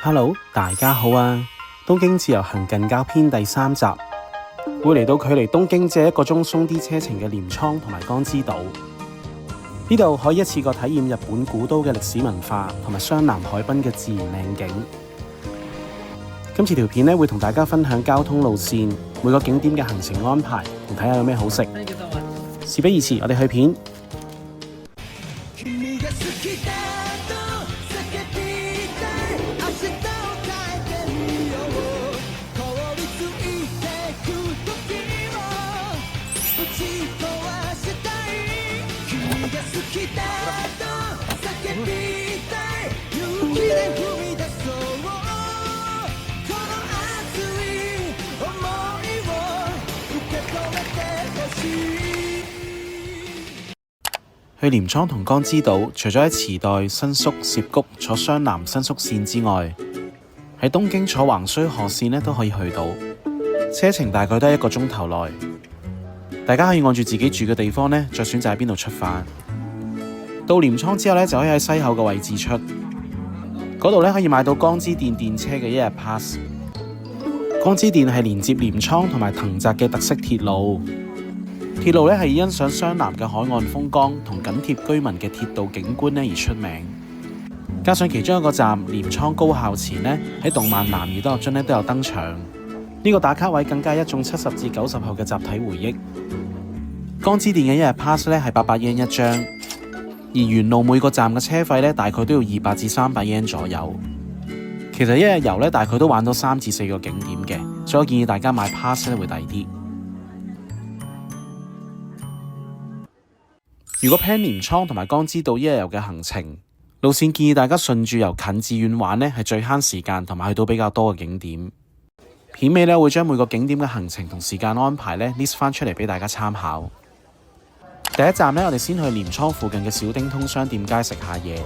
Hello， 大家好啊！東京自由行近郊篇第3集，會嚟到距離東京只係1個鐘鬆啲車程嘅鎌倉同埋江之島。呢度可以一次過體驗日本古都嘅歷史文化同埋湘南海濱嘅自然靚景。今次條片咧會同大家分享交通路線、每個景點嘅行程安排，同睇下有咩好食。事不宜遲，我哋去片。去鎌倉同江之島，除咗喺池袋、新宿、涉谷坐湘南新宿線之外，喺東京坐橫須賀線咧都可以去到，車程大概都係1個鐘頭內。大家可以按住自己住嘅地方咧，再選擇喺邊度出發。到鎌倉之後咧，就可以喺西口嘅位置出，嗰度咧可以買到江之電電車嘅1日 pass。江之電係連接鎌倉同埋藤澤嘅特色鐵路。鐵路咧係以欣賞湘南嘅海岸風光同緊貼居民嘅鐵道景觀咧而出名。加上其中一個站鎌倉高校前咧喺動漫男兒當入樽咧都有登場。呢個打卡位更加係一眾70至90後嘅集體回憶。江之電嘅1日 pass 咧係800 yen 一張，而沿路每個站嘅車費咧大概都要200至300 yen 左右。其實一日遊咧大概都玩到3至4個景點嘅，所以我建議大家買 pass 咧會抵啲。如果 plan 鎌倉同埋江之島一日遊嘅行程路線，建議大家順住由近至遠玩咧係最慳時間同埋去到比較多嘅景點。片尾咧會將每個景點嘅行程同時間安排咧 list 翻出嚟俾大家參考。第一站咧，我哋先去鎌倉附近嘅小丁通商店街食下嘢。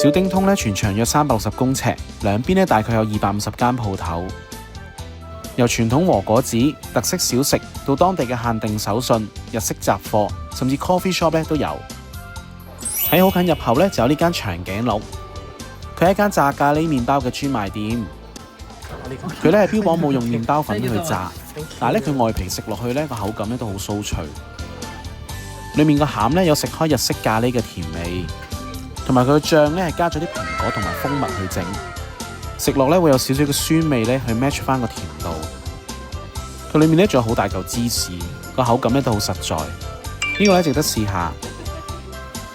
小丁通咧全長約360公尺，兩邊咧大概有250間鋪頭，由傳統和果子、特色小食到當地嘅限定手信、日式雜貨，甚至 coffee shop 咧都有。喺好近入口咧就有呢間長頸鹿，佢係一間炸咖喱麵包嘅專賣店。佢咧係標榜冇用麵包粉去炸，但係咧佢外皮食落去咧個口感咧都好酥脆。裏面個餡咧有食開日式咖喱嘅甜味，同埋佢嘅醬咧係加咗啲蘋果同埋蜂蜜去整，食落咧會有少少嘅酸味咧去 match 翻個甜度。佢裏面咧仲有好大嚿芝士，個口感咧都好實在。呢個咧值得試下。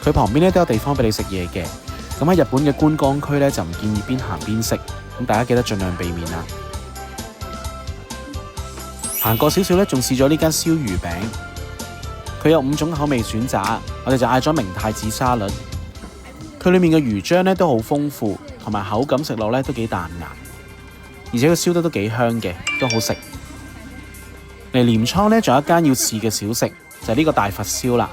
佢旁邊咧都有地方俾你食嘢嘅。咁喺日本嘅觀光區咧就唔建議邊行邊食，咁大家記得盡量避免啦。行過少少咧，仲試咗呢間燒魚餅。佢有5種口味選擇，我哋就嗌咗明太子沙律。佢裏面嘅魚漿咧都好豐富，同埋口感食落咧都幾彈牙，而且佢燒得都幾香嘅，都好食。嚟鎌倉咧仲有一間要試嘅小食，就係呢個大佛燒啦。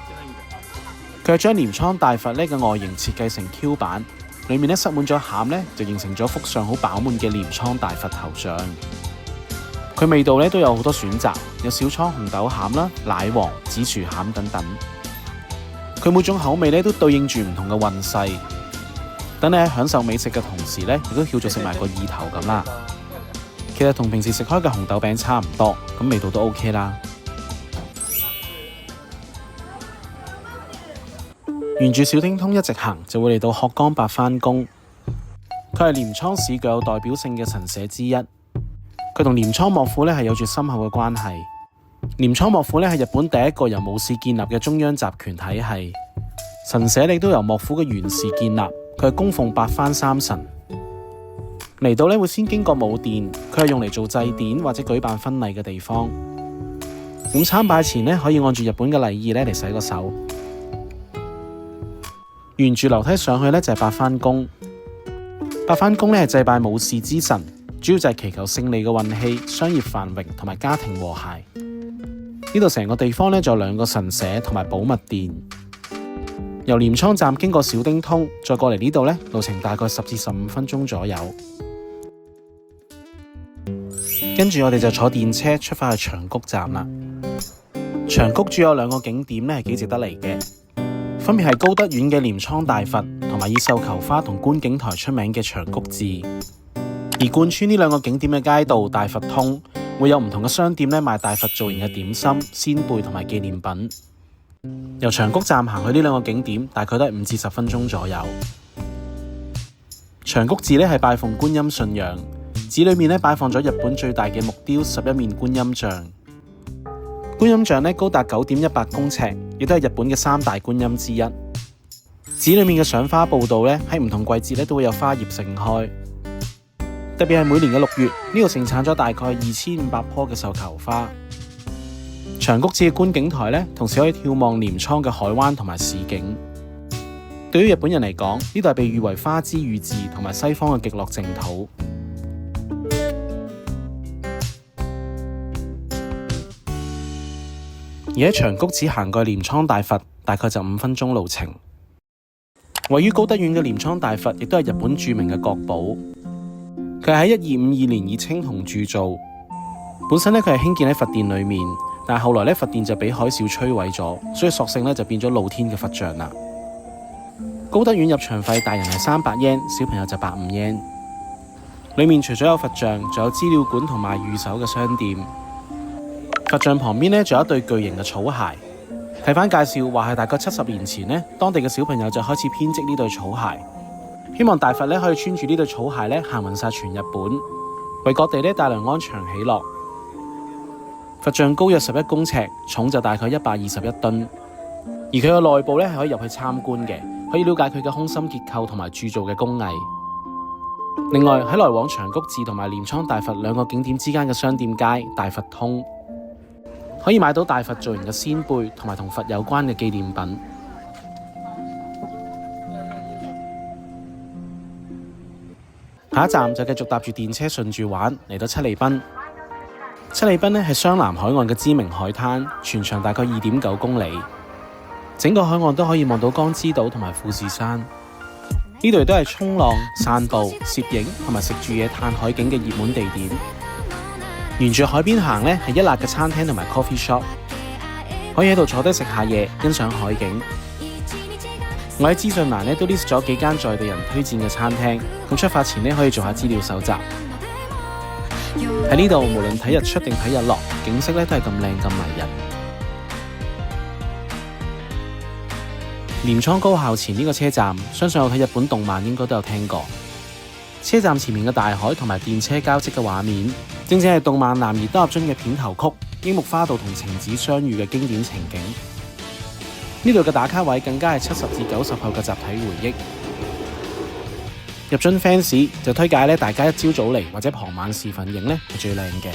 佢係將鎌倉大佛咧嘅外形設計成 Q 版，裏面咧塞滿咗餡咧，就形成咗幅上好飽滿嘅鎌倉大佛頭像。佢味道咧都有好多選擇，有小倉紅豆餡啦、奶黃、紫薯餡等等。佢每種口味咧都對應住唔同嘅運勢，等你喺享受美食嘅同時咧，亦都叫做食埋個意頭咁啦。其實同平時食開嘅紅豆餅差唔多，咁味道都 OK 啦。沿住小丁通一直行，就會嚟到鶴岡八幡宮。佢係鎌倉市具有代表性嘅神社之一。佢同鎌倉幕府咧係有住深厚嘅關係。鎌倉幕府咧係日本第一個由武士建立嘅中央集權體系。神社亦都由幕府嘅源氏建立。佢係供奉八幡三神。嚟到咧會先經過武殿，佢係用嚟做祭典或者舉辦婚禮嘅地方。咁參拜前咧可以按住日本嘅禮儀咧嚟洗個手。沿住樓梯上去咧就係八幡宮。八幡宮咧係祭拜武士之神，主要就係祈求勝利嘅運氣、商業繁榮同埋家庭和諧。呢度成個地方咧仲有2個神社同埋寶物殿。由鎌倉站經過小丁通，再過嚟呢度咧，路程大概10至15分鐘左右。跟住我哋就坐電車出發去長谷站啦。長谷主要有2個景點咧係幾值得嚟嘅，分別係高德院嘅鎌倉大佛同同埋以繡球花同觀景台出名嘅長谷寺。而貫穿呢兩個景點嘅街道大佛通會有唔同嘅商店賣大佛造型嘅點心、鮮貝同埋紀念品。由長谷站行去呢兩個景點大概都係5至10分鐘左右。長谷寺係拜奉觀音信仰，寺裏面擺放咗日本最大嘅木雕11面觀音像。觀音像高達9.18公尺，亦都係日本嘅3大觀音之一。寺裏面嘅賞花步道喺唔同季節都會有花葉盛開，特別係每年嘅6月，呢度盛產咗大概2500棵嘅繡球花。長谷寺嘅觀景台同時可以眺望鎌倉嘅海灣同埋市景。對於日本人嚟講，呢度係被譽為花之御寺同埋西方嘅極樂淨土。而喺長谷寺行過鎌倉大佛，大概就5分鐘路程。位於高德縣嘅鎌倉大佛，亦都係日本著名嘅國寶。佢係喺1252年以青銅鑄造，本身佢係興建喺佛殿裏面，但係後來佛殿就俾海嘯摧毀咗，所以索性就變咗露天嘅佛像啦。高德縣入場費大人係300 yen， 小朋友就150 yen。裏面除咗有佛像，仲有資料館同埋御守嘅商店。佛像旁邊仲有一對巨型嘅草鞋。睇返介紹話係大概70年前當地嘅小朋友就開始編織呢對草鞋，希望大佛可以穿住呢對草鞋行勻晒全日本，為各地帶來安詳喜樂。佛像高約11公尺，重就大概121噸，而佢嘅內部係可以入去參觀嘅，可以了解佢嘅空心結構同埋鑄造嘅工藝。另外喺來往長谷寺同埋鎌倉大佛兩個景點之間嘅商店街大佛通，可以買到大佛造型嘅鮮貝同埋同佛有關嘅紀念品。下一站就繼續搭住電車順住玩，嚟到七里濱。七里濱係湘南海岸嘅知名海灘，全長大概2.9公里，整個海岸都可以望到江之島同埋富士山。呢度都係衝浪、散步、攝影同埋食住嘢嘆海景嘅熱門地點。沿住海邊行係一辣嘅餐廳同埋 coffee shop， 可以喺度坐低食下嘢，欣賞海景。我喺資訊欄都 list 咗幾間在地人推薦嘅餐廳，咁出發前可以做下資料搜集。喺呢度無論睇日出定睇日落，景色都係咁靚咁迷人。鎌倉高校前呢個車站，相信有睇日本動漫應該都有聽過。車站前面嘅大海同埋電車交織嘅畫面，正正係動漫《男兒當入樽》嘅片頭曲櫻木花道同晴子相遇嘅經典情景。呢度嘅打卡位更加係70至90後嘅集體回憶。入樽 fans 就推介大家一朝早嚟或者傍晚時分影係最靚嘅。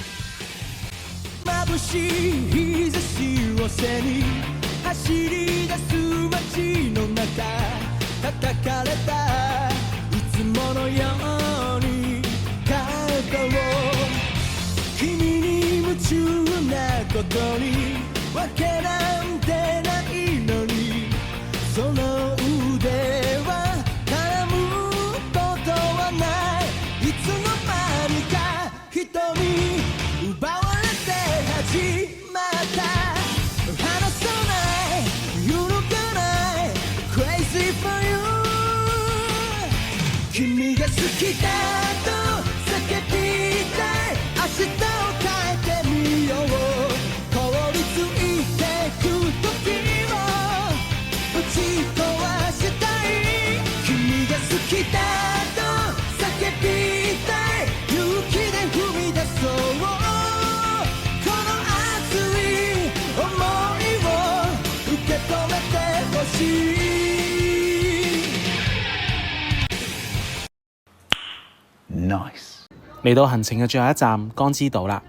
嚟到行程嘅最後一站江之島啦。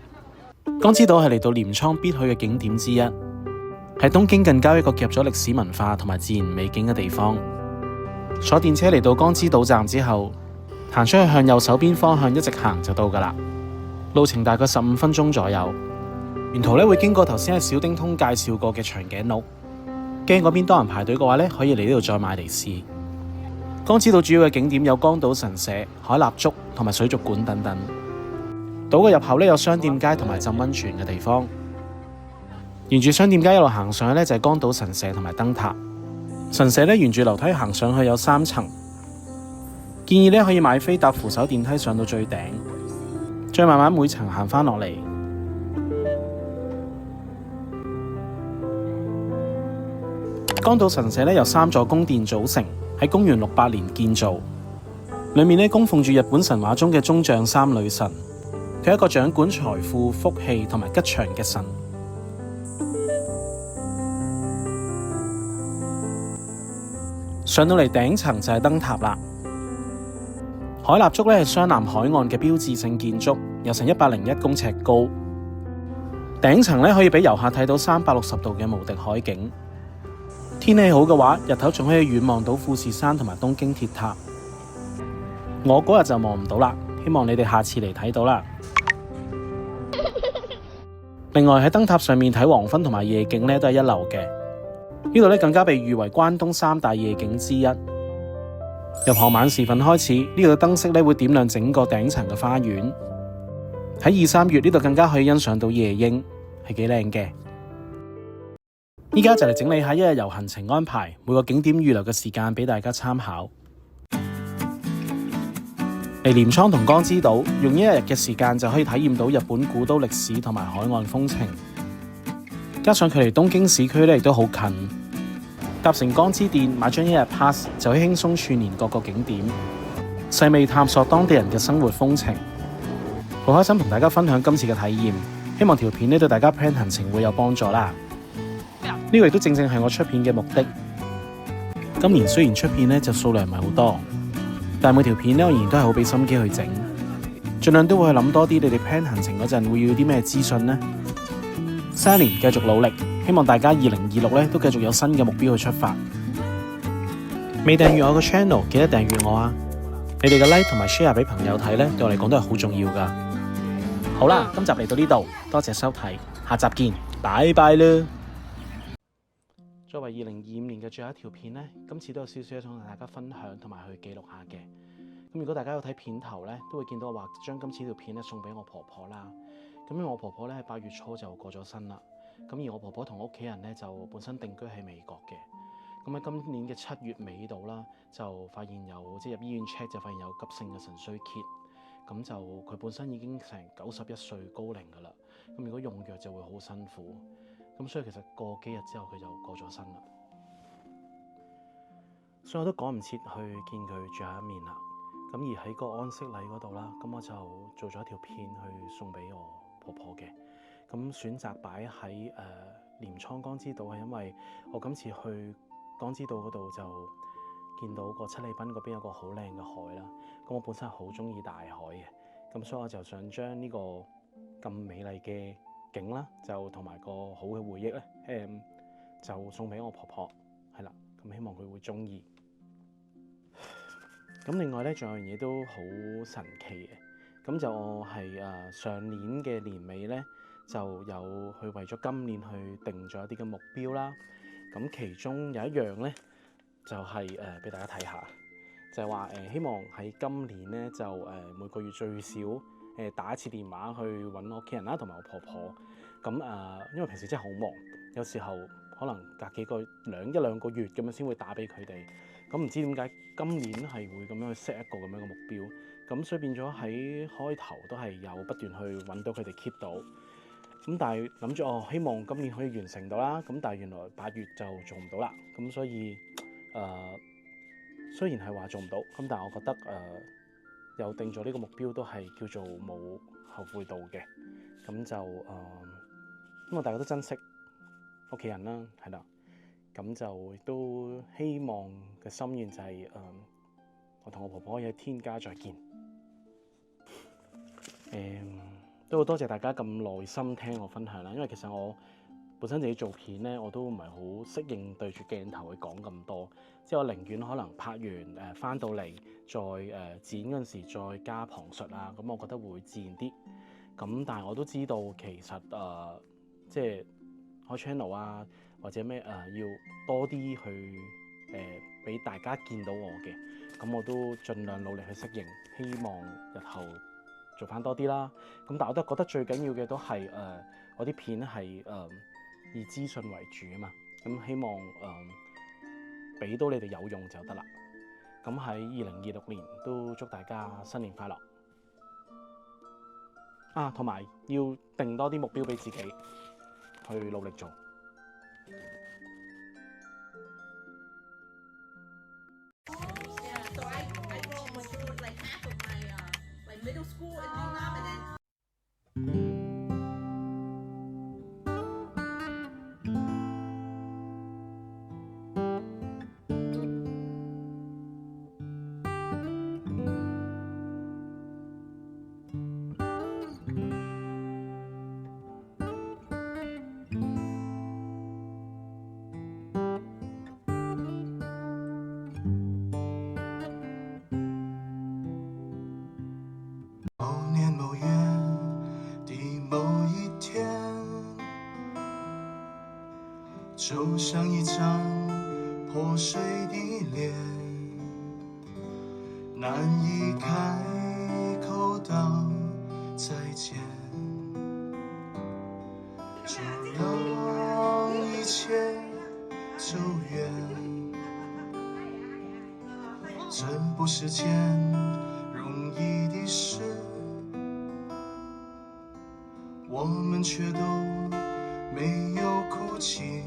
江之島係嚟到鎌倉必去嘅景點之一，係東京近郊一個夾咗歷史文化同埋自然美景嘅地方。坐電車嚟到江之島站之後，行出去向右手邊方向一直行就到噶啦。路程大概15分鐘左右。沿途會經過頭先喺小丁通介紹過嘅長頸鹿，驚嗰邊多人排隊嘅話可以嚟呢度再買嚟試。江之島主要嘅景點有江島神社、海蠟燭同埋水族館等等。島嘅入口有商店街同埋浸溫泉嘅地方。沿住商店街一路行上去就係江島神社同埋燈塔。神社沿住樓梯行上去有3層，建議咧可以買飛搭扶手電梯上到最頂，再慢慢每層行返落嚟。江島神社咧由3座宮殿組成，喺公元68年建造。裏面咧供奉住日本神話中嘅宗像三女神，佢係一個掌管財富、福氣同埋吉祥嘅神。上到嚟頂層就係燈塔啦。海立竹咧係湘南海岸嘅標誌性建築，有成101公尺高。頂層咧可以俾遊客睇到360度嘅無敵海景。天氣好嘅話，日頭仲可以遠望到富士山同埋東京鐵塔。我嗰日就望唔到啦，希望你哋下次嚟睇到啦。另外喺燈塔上面睇黃昏同埋夜景咧都係一流嘅。呢度咧更加被譽為關東3大夜景之一。由傍晚時分開始，呢度嘅燈飾咧會點亮整個頂層嘅花園。喺2、3月呢度更加可以欣賞到夜櫻，係幾靚嘅。依家就嚟整理下一日遊行程安排，每個景點預留嘅時間俾大家參考。嚟鎌倉同江之島，用1日嘅時間就可以體驗到日本古都歷史同埋海岸風情。加上距離東京市區咧亦都好近，搭乘江之電買張1日 pass 就可以輕鬆串連各個景點，細味探索當地人嘅生活風情。好開心同大家分享今次嘅體驗，希望條片咧對大家 plan 行程會有幫助啦。呢個亦都正正係我出片嘅目的。今年雖然出片咧就數量唔係好多，但係每條片咧我仍然都係好俾心機去整，盡量都會去諗多啲你哋 plan 行程嗰陣會要啲咩資訊呢。新一年繼續努力，希望大家2026咧都繼續有新嘅目標去出發。未訂閱我個 channel， 記得訂閱我啊！你哋嘅 like 同埋 share 俾朋友睇咧，對我嚟講都係好重要噶。好啦，今集嚟到呢度，多謝收睇，下集見，拜拜啦！作為2025年嘅最後一條片呢，今次都有少少想同大家分享同埋去記錄下嘅。咁如果大家有睇片頭呢，都會見到我話將今次條片咧送俾我婆婆啦。咁因為我婆婆咧喺8月初就過咗身啦。咁而我婆婆同屋企人咧就本身定居喺美國嘅。咁喺今年嘅7月尾度啦，就發現有入醫院 check 就發現有急性嘅腎衰竭。咁就佢本身已經成91歲高齡噶啦。咁如果用藥就會好辛苦。咁所以其實過幾日之後佢就過咗身啦，所以我都趕唔切去見佢最後一面啦。咁而喺個安息禮嗰度啦，咁我就做咗一條片去送俾我婆婆嘅。咁選擇擺喺鎌倉江之島係因為我今次去江之島嗰度就見到個七里濱嗰邊有個好靚嘅海啦。咁我本身係好中意大海嘅，咁所以我就想將呢個咁美麗嘅景啦，就同埋個好嘅回憶咧，就送俾我婆婆，係啦，咁希望佢會中意。咁另外咧，仲有樣嘢都好神奇嘅，咁就我係上年嘅年尾咧，就有去為咗今年去定咗一啲嘅目標啦。咁其中有一樣咧，就係俾大家睇下，就係話希望喺今年咧就每個月最少打一次電話去揾我屋企人啦，同埋我婆婆。咁因為平時真係好忙，有時候可能隔一兩個月咁樣先會打俾佢哋。咁唔知點解今年係會咁樣去 set 一個咁樣嘅目標。咁所以變咗喺開頭都係有不斷去揾到佢哋 keep 到。咁但係諗住希望今年可以完成到啦。咁但係原來8月就做唔到啦。咁所以雖然係話做唔到，咁但係我覺得有定咗呢個目標都係叫做冇後悔到嘅。咁就因為大家都珍惜屋企人啦，係啦，咁就亦都希望嘅心願就係我同我婆婆可以喺天家再見。都好多謝大家咁耐心聽我分享啦，因為其實我本身自己做片咧，我都唔係好適應對住鏡頭去講咁多，即係我寧願可能拍完翻到嚟再剪嗰陣時再加旁述啊，咁我覺得會自然啲。咁但係我都知道其實即係開 channel 啊或者咩要多啲去俾大家見到我嘅，咁我都盡量努力去適應，希望日後做翻多啲啦。咁但係我都覺得最緊要嘅都係我啲片係以資訊為主啊嘛，咁希望俾到你哋有用就得啦。咁喺2026年都祝大家新年快樂啊！同埋要定多啲目標俾自己，去努力做。某年某月的某一天，就像一张破碎的脸，难以开口道再见，就让一切走远，这不是件容易的事，我们却都没有哭泣，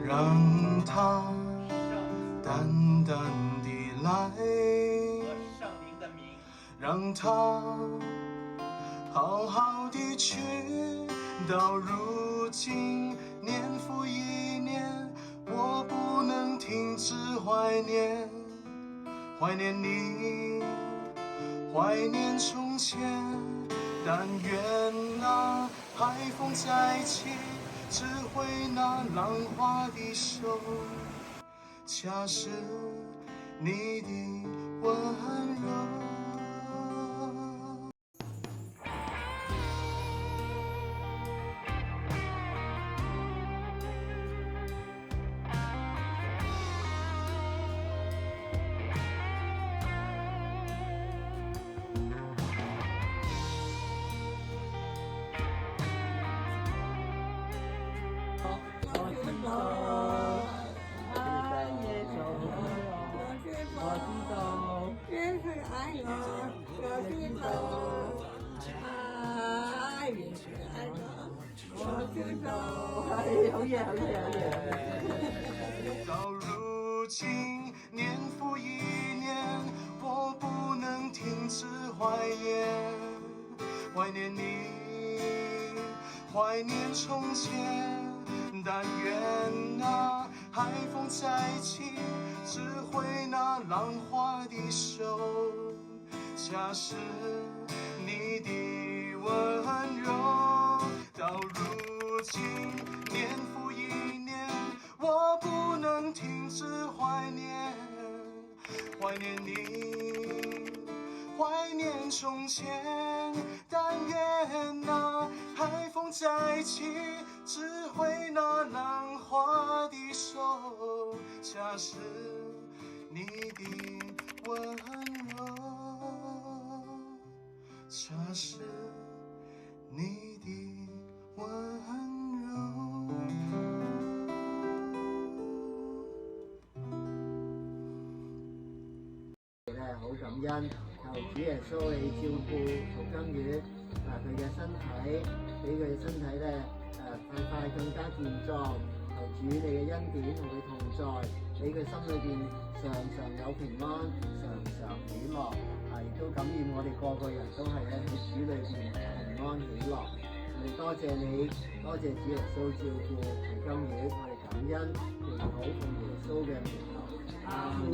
让它淡淡地来，让它好好地去。到如今年复一年，我不能停止怀念，怀念你，怀念从前。但愿那海风再起，只会那浪花的手，恰是你的温柔。到如今年复一年，我不能停止怀念，怀念你，怀念从前。但愿那海风再起，只会那浪花的手，恰是你的温柔。到如今年复一年，我不能停止怀念，怀念你，怀念从前。但愿那海风再起，只会那浪花的手，恰是你的温柔，恰是你的温柔。好感恩，求主耶穌你照顧曹金魚佢嘅身體，俾佢嘅身體快快更加健壯。求主你嘅恩典同佢同在，俾佢心裏邊常常有平安，常常喜樂。亦都感染我哋個個人都係喺主裏邊平安喜樂。我哋多謝你，多謝主耶穌照顧曹金魚，我哋感恩，祈禱奉耶穌嘅名求，阿門。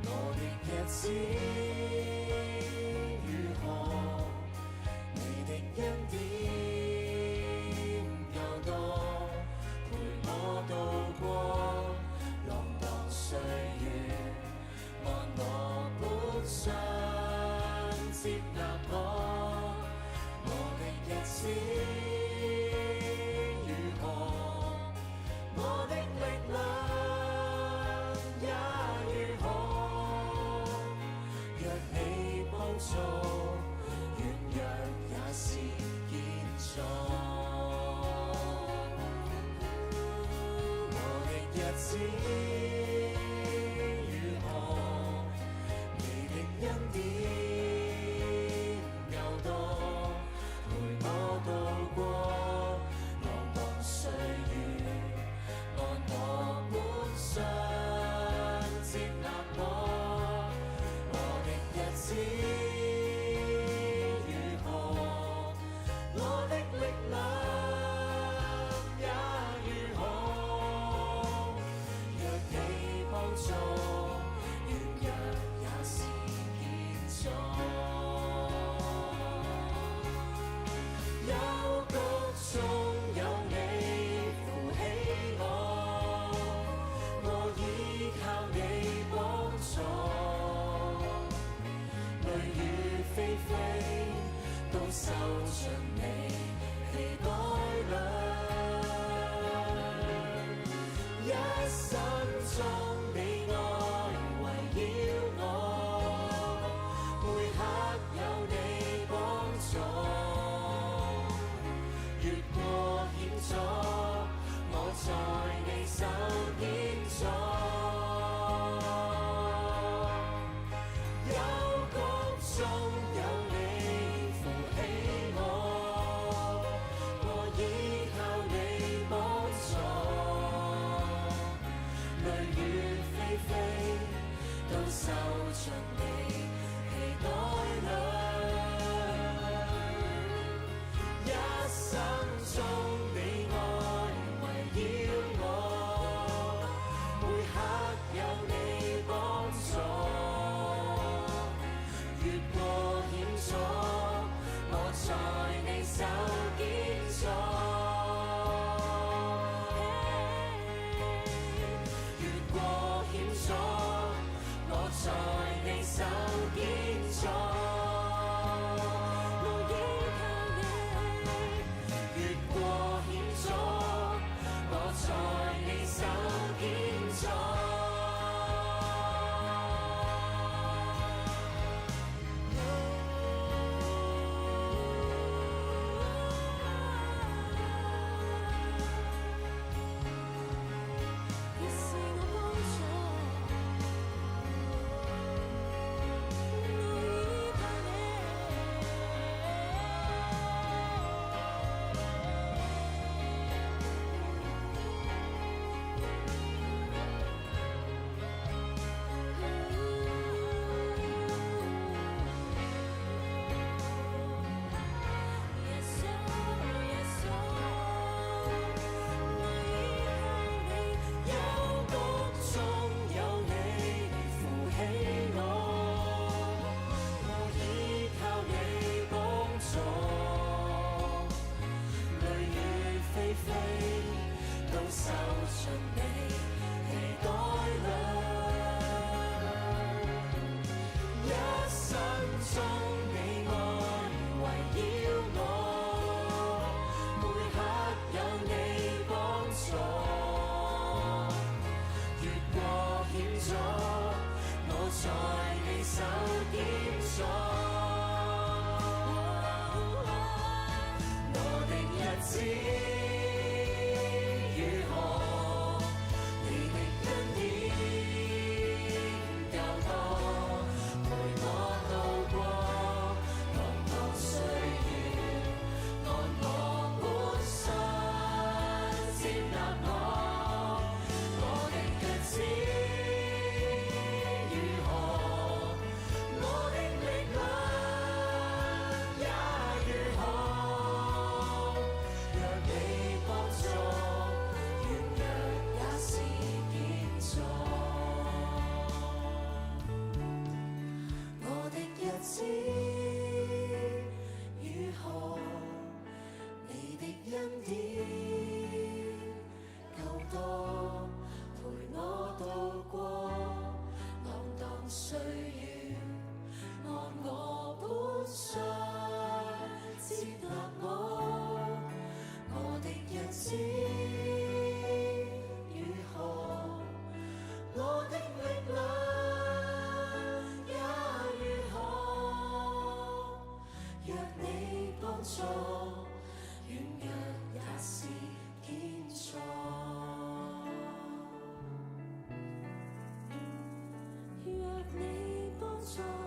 我的日子如何？你的恩典夠多，陪我渡過浪蕩歲月，按我本相接納我。我的日子如手建造。我依靠你，越過險阻，我在你手建造。若你幫助。